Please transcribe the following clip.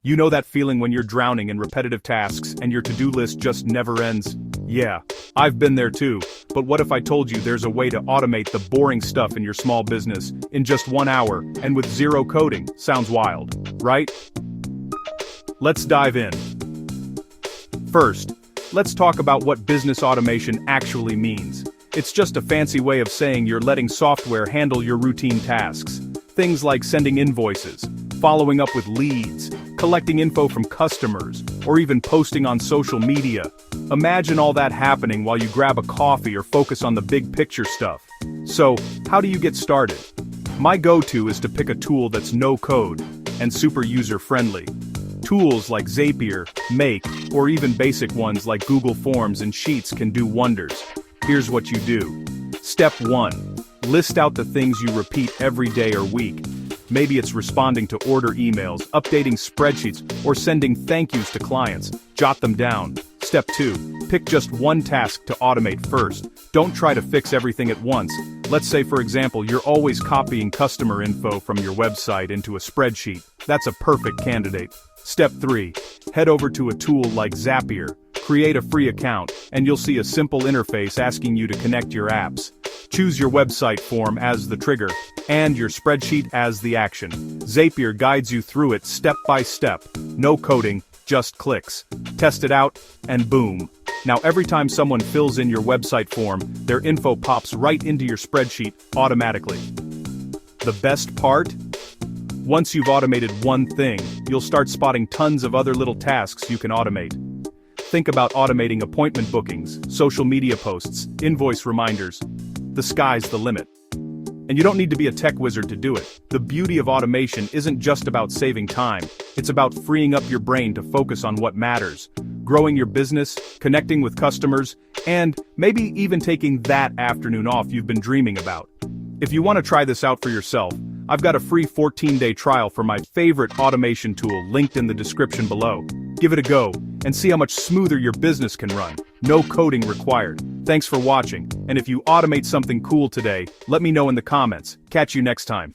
You know that feeling when you're drowning in repetitive tasks and your to-do list just never ends? Yeah, I've been there too, but what if I told you there's a way to automate the boring stuff in your small business in just 1 hour and with zero coding? Sounds wild, right? Let's dive in. First, let's talk about what business automation actually means. It's just a fancy way of saying you're letting software handle your routine tasks. Things like sending invoices, following up with leads, collecting info from customers, or even posting on social media. Imagine all that happening while you grab a coffee or focus on the big picture stuff. So, how do you get started? My go-to is to pick a tool that's no code and super user-friendly. Tools like Zapier, Make, or even basic ones like Google Forms and Sheets can do wonders. Here's what you do. Step 1. List out the things you repeat every day or week. Maybe it's responding to order emails, updating spreadsheets, or sending thank yous to clients. Jot them down. Step 2. Pick just one task to automate first. Don't try to fix everything at once. Let's say, for example, you're always copying customer info from your website into a spreadsheet. That's a perfect candidate. Step 3. Head over to a tool like Zapier. Create a free account, and you'll see a simple interface asking you to connect your apps. Choose your website form as the trigger, and your spreadsheet as the action. Zapier guides you through it step by step. No coding, just clicks. Test it out, and boom. Now every time someone fills in your website form, their info pops right into your spreadsheet automatically. The best part? Once you've automated one thing, you'll start spotting tons of other little tasks you can automate. Think about automating appointment bookings, social media posts, invoice reminders. The sky's the limit. And you don't need to be a tech wizard to do it. The beauty of automation isn't just about saving time, it's about freeing up your brain to focus on what matters, growing your business, connecting with customers, and maybe even taking that afternoon off you've been dreaming about. If you want to try this out for yourself, I've got a free 14-day trial for my favorite automation tool linked in the description below. Give it a go, and see how much smoother your business can run. No coding required. Thanks for watching, and if you automate something cool today, let me know in the comments. Catch you next time.